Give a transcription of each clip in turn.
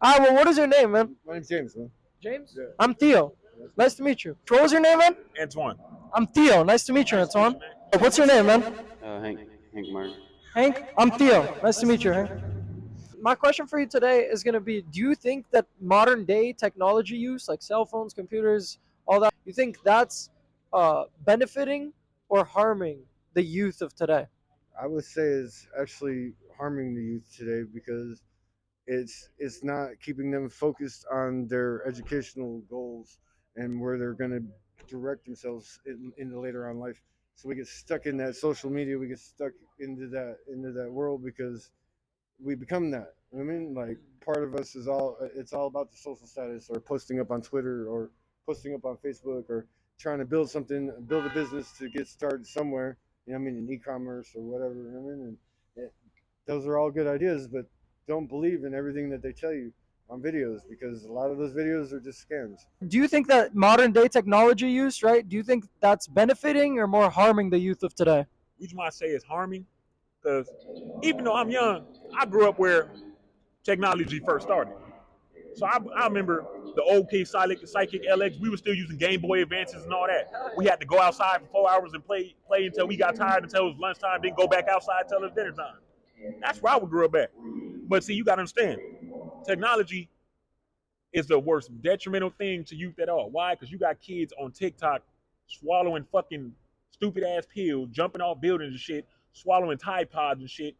All right, well, what is your name, man? My name's James, man. James? Yeah. I'm Theo. Nice to meet you. What was your name, man? Antuon. I'm Theo. Nice to meet you, Antuon. What's your name, man? Hank Martin. Hank? I'm Theo. Nice to meet you, Hank. My question for you today is going to be, do you think that modern day technology use, like cell phones, computers, all that, you think that's benefiting or harming the youth of today? I would say it's actually harming the youth today because it's not keeping them focused on their educational goals and where they're going to direct themselves in the later on life. So we get stuck in that social media. We get stuck into that world because we become that. I mean, like part of us is it's all about the social status or posting up on Twitter or posting up on Facebook or trying to build a business to get started somewhere. You know what I mean, in e-commerce or whatever. You know what I mean, and those are all good ideas, but don't believe in everything that they tell you on videos because a lot of those videos are just scams. Do you think that modern day technology use, right? Do you think that's benefiting or more harming the youth of today? The reason why I say it's harming, because even though I'm young, I grew up where technology first started. So I remember the old Kid Psychic LX. We were still using Game Boy Advances and all that. We had to go outside for 4 hours and play until we got tired, until it was lunchtime, then go back outside until it was dinner time. That's where I would grow up at. But see, you got to understand, technology is the worst detrimental thing to youth at all. Why? Because you got kids on TikTok swallowing fucking stupid ass pills, jumping off buildings and shit, swallowing Tide Pods and shit.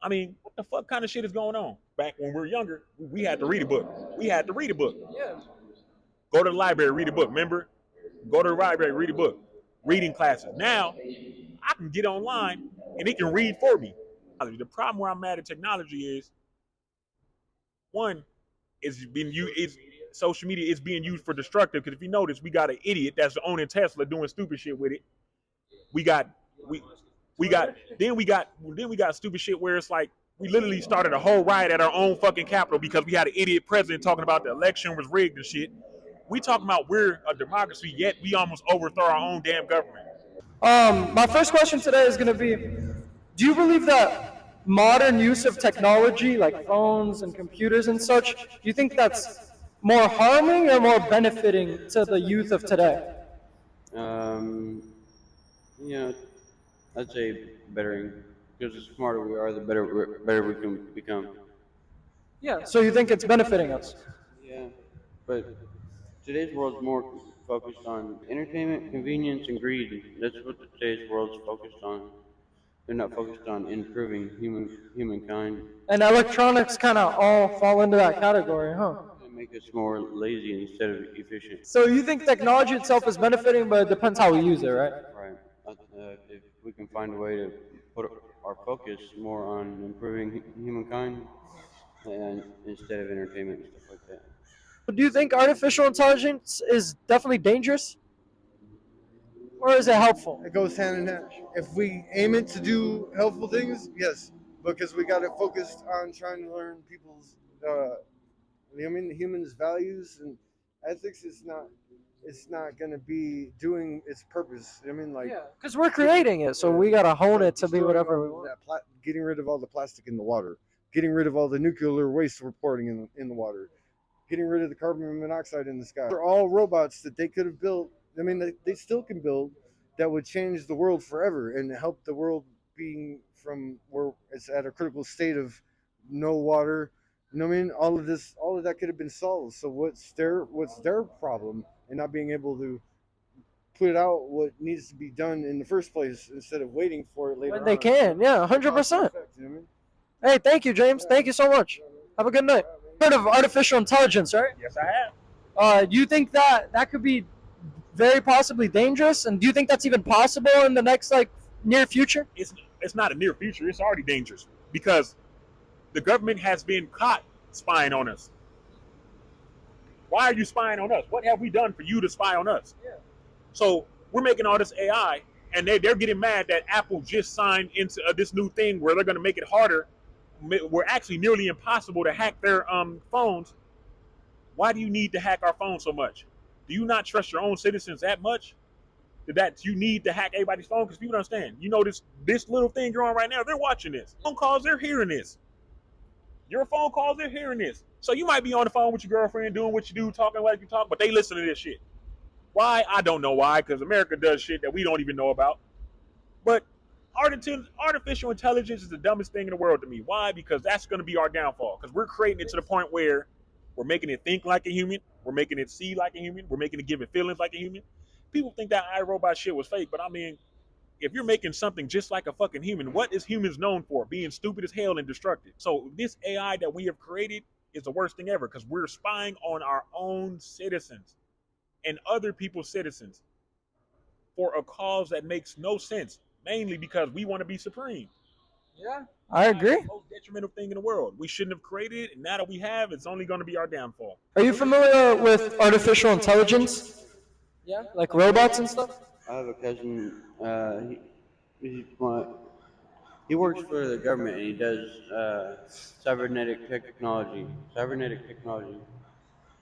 I mean, what the fuck kind of shit is going on? Back when we were younger, we had to read a book. We had to read a book. Yeah. Go to the library, read a book. Remember? Go to the library, read a book. Reading classes. Now, I can get online and it can read for me. The problem where I'm mad at technology is, one, social media is being used for destructive. Because if you notice, we got an idiot that's owning Tesla doing stupid shit with it. We got stupid shit where it's like we literally started a whole riot at our own fucking Capitol because we had an idiot president talking about the election was rigged and shit. We talking about we're a democracy, yet we almost overthrow our own damn government. My first question today is going to be, do you believe that modern use of technology, like phones and computers and such, do you think that's more harming or more benefiting to the youth of today? Yeah, I'd say bettering. Because the smarter we are, the better we can become. Yeah, so you think it's benefiting us? Yeah, but today's world's more focused on entertainment, convenience, and greed. That's what today's world's focused on. They're not focused on improving humankind. And electronics kind of all fall into that category, huh? They make us more lazy instead of efficient. So you think technology itself is benefiting, but it depends how we use it, right? Right. If we can find a way to put our focus more on improving humankind and instead of entertainment and stuff like that. But do you think artificial intelligence is definitely dangerous? Or is it helpful? It goes hand in hand. If we aim it to do helpful things, yes, because we got it focused on trying to learn people's, humans' values and ethics. It's not going to be doing its purpose. Because we're creating it, so we gotta hone it to be whatever we want. Getting rid of all the plastic in the water, getting rid of all the nuclear waste reporting in the water, getting rid of the carbon monoxide in the sky. They're all robots that they could have built. I mean, they still can build that would change the world forever and help the world being from where it's at a critical state of no water. You know what I mean? All of that could have been solved. So what's their problem in not being able to put out what needs to be done in the first place instead of waiting for it later When on? they can, yeah, 100%. You know what I mean? Hey, thank you, James. Thank you so much. Have a good night. Heard of artificial intelligence, right? Yes, I have. Do you think that could be very possibly dangerous? And do you think that's even possible in the next near future? It's not a near future. It's already dangerous because the government has been caught spying on us. Why are you spying on us? What have we done for you to spy on us? Yeah. So we're making all this AI, and they're getting mad that Apple just signed into this new thing where they're going to make it harder. We're actually nearly impossible to hack their phones. Why do you need to hack our phones so much? Do you not trust your own citizens that much? That you need to hack everybody's phone? Because people don't understand. You know this little thing you're on right now, they're watching this. Phone calls, they're hearing this. Your phone calls, they're hearing this. So you might be on the phone with your girlfriend doing what you do, talking like you talk, but they listen to this shit. Why? I don't know why, because America does shit that we don't even know about. But artificial intelligence is the dumbest thing in the world to me. Why? Because that's going to be our downfall. Because we're creating it to the point where we're making it think like a human. We're making it see like a human. We're making it give it feelings like a human. People think that iRobot shit was fake, but I mean, if you're making something just like a fucking human, what is humans known for? Being stupid as hell and destructive. So this AI that we have created is the worst thing ever because we're spying on our own citizens and other people's citizens for a cause that makes no sense, mainly because we want to be supreme. Yeah, I agree. The most detrimental thing in the world. We shouldn't have created it, and now that we have, it's only going to be our downfall. Are you familiar with artificial intelligence? Yeah, like robots and stuff. I have a cousin. He works for the government and he does cybernetic technology. Cybernetic technology.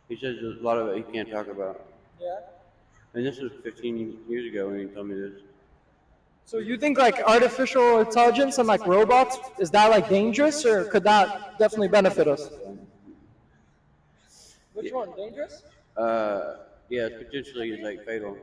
He says a lot of it he can't talk about. Yeah. And this was 15 years ago when he told me this. So you think like artificial intelligence and like robots, is that like dangerous or could that definitely benefit us? Which one? Dangerous? Yeah, it's potentially like fatal.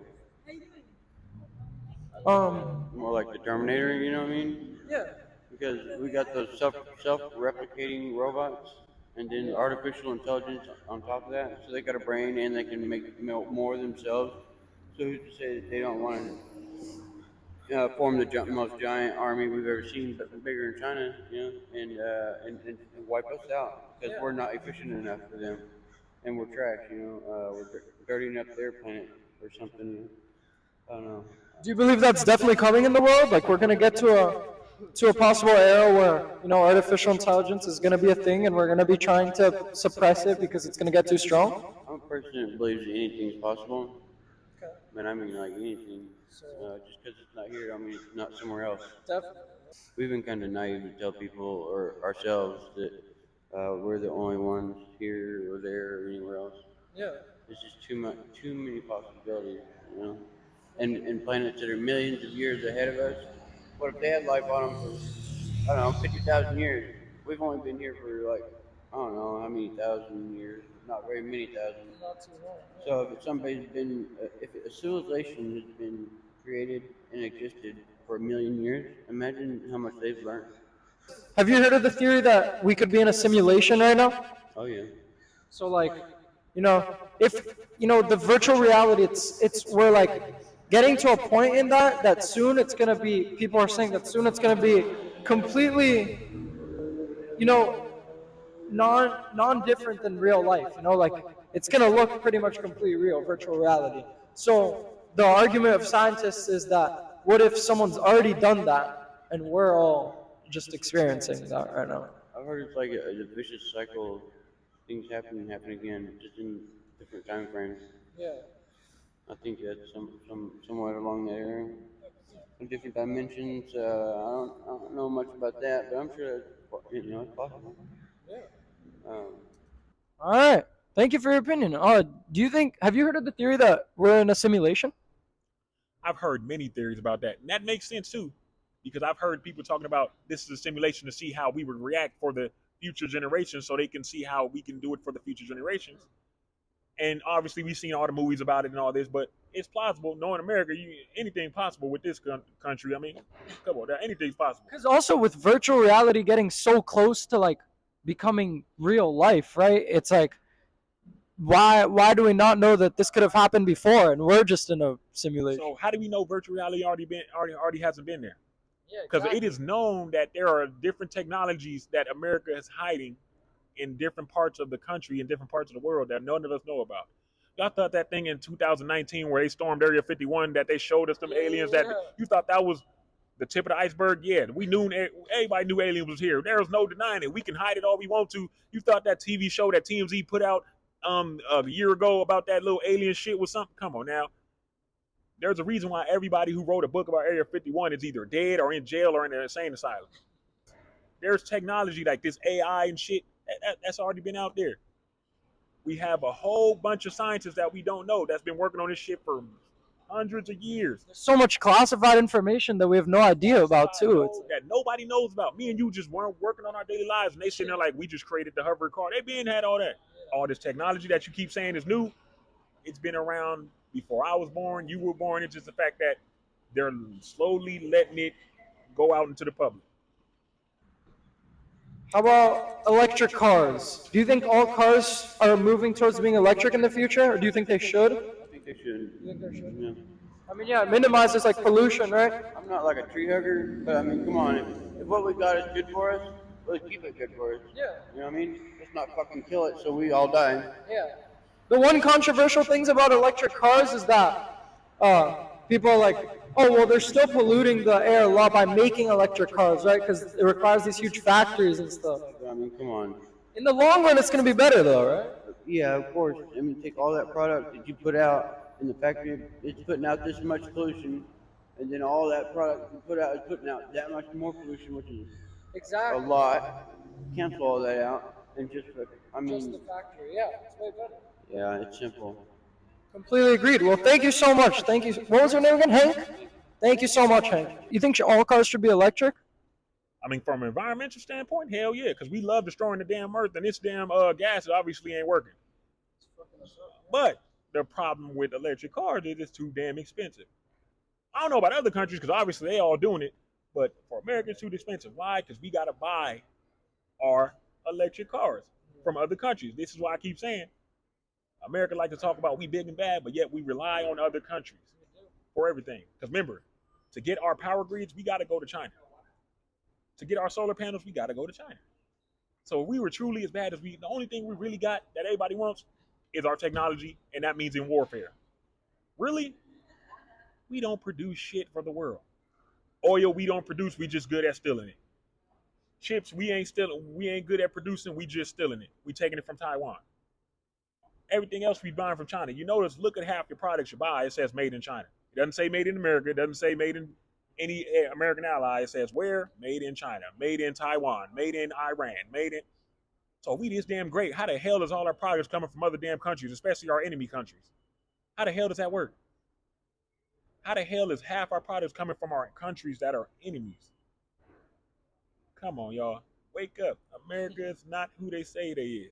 More like the Terminator, you know what I mean? Yeah. Because we got those self-replicating robots, and then artificial intelligence on top of that. So they got a brain and they can make more themselves. So who's to say that they don't want to form the most giant army we've ever seen, but bigger in China, you know, and wipe us out because we're not efficient enough for them, and we're trash, you know. We're dirtying up their planet or something. I don't know. Do you believe that's definitely coming in the world? Like we're gonna get to a possible era where artificial intelligence is gonna be a thing, and we're gonna be trying to suppress it because it's gonna get too strong. I'm a person that believes anything's possible, but I mean like anything. Just because it's not here, I mean it's not somewhere else. Definitely. We've been kind of naive to tell people or ourselves that we're the only ones here or there or anywhere else. Yeah. There's just too many possibilities, you know. And planets that are millions of years ahead of us. What if they had life on them for, I don't know, 50,000 years? We've only been here for like, I don't know how many thousand years, not very many thousand. Not too long. So if a civilization has been created and existed for 1,000,000 years, imagine how much they've learned. Have you heard of the theory that we could be in a simulation right now? Oh yeah. So like, if the virtual reality, it's we're like getting to a point in that soon it's gonna be. People are saying that soon it's gonna be completely, non different than real life. Like it's gonna look pretty much completely real, virtual reality. So the argument of scientists is that what if someone's already done that and we're all just experiencing that right now? I've heard it's like a vicious cycle of things happen and happen again, just in different time frames. Yeah. I think that's somewhat along that area. In different dimensions. I don't know much about that, but I'm sure it's possible. Yeah. Um, All right. Thank you for your opinion. Have you heard of the theory that we're in a simulation? I've heard many theories about that, and that makes sense too, because I've heard people talking about this is a simulation to see how we would react for the future generations, so they can see how we can do it for the future generations. And obviously, we've seen all the movies about it and all this, but it's plausible. Knowing America, anything possible with this country. I mean, come on, anything's possible. Because also with virtual reality getting so close to like becoming real life, right? It's like, why do we not know that this could have happened before and we're just in a simulation? So how do we know virtual reality already hasn't been there? Yeah, Because it is known that there are different technologies that America is hiding in different parts of the country, in different parts of the world that none of us know about. Y'all thought that thing in 2019 where they stormed Area 51 that they showed us them aliens, that you thought that was the tip of the iceberg? Yeah, we knew, everybody knew aliens was here. There was no denying it. We can hide it all we want to. You thought that TV show that TMZ put out a year ago about that little alien shit was something? Come on now. There's a reason why everybody who wrote a book about Area 51 is either dead or in jail or in an insane asylum. There's technology like this AI and shit that's already been out there. We have a whole bunch of scientists that we don't know that's been working on this shit for Hundreds of years. So much classified information that we have no idea about too. It's, That nobody knows about. Me and you just weren't working on our daily lives, and they sitting there like we just created the hover car. They been had all that. All this technology that you keep saying is new, it's been around before I was born, you were born. It's just the fact that they're slowly letting it go out into the public. how about electric cars? Do you think all cars are moving towards being electric in the future, or do you think they should? I think they should. You think they should? Yeah. I mean, yeah, it minimizes like pollution, right? I'm not like a tree hugger, but I mean, come on. If what we got is good for us, let's keep it good for us. Yeah. You know what I mean? Let's not fucking kill it so we all die. Yeah. The one controversial things about electric cars is that people are like, oh, well, they're still polluting the air a lot by making electric cars, right? Because it requires these huge factories and stuff. I mean, come on. In the long run, it's going to be better, though, right? Yeah, of course. I mean, take all that product that you put out in the factory, it's putting out this much pollution, and then all that product you put out is putting out that much more pollution, which is a lot. Cancel all that out, and just, I mean, factory, yeah, it's way better. yeah, it's simple. Completely agreed. Well, thank you so much. Thank you. What was your name again, Hank? Thank you so much, Hank. You think all cars should be electric? I mean, from an environmental standpoint, hell yeah, because we love destroying the damn earth, and this damn gas obviously ain't working. But the problem with electric cars is it's too damn expensive. I don't know about other countries because obviously they all doing it, but for Americans, it's too expensive. Why? Because we got to buy our electric cars from other countries. This is why I keep saying America like to talk about we big and bad, but yet we rely on other countries for everything. Because remember, to get our power grids, we got to go to China. To get our solar panels, we got to go to China. So if we were truly as bad as the only thing we really got that everybody wants is our technology, and that means in warfare. Really? We don't produce shit for the world. Oil we don't produce, we just good at stealing it. Chips we ain't good at producing, we just stealing it. We taking it from Taiwan. Everything else we buying from China. You notice, look at half the products you buy, it says made in China. It doesn't say made in America, it doesn't say made in any American ally. It says where? Made in China, made in Taiwan, made in Iran, made in. So we this damn great. How the hell is all our products coming from other damn countries, especially our enemy countries? How the hell does that work? How the hell is half our products coming from our countries that are enemies? Come on, y'all. Wake up. America is not who they say they is.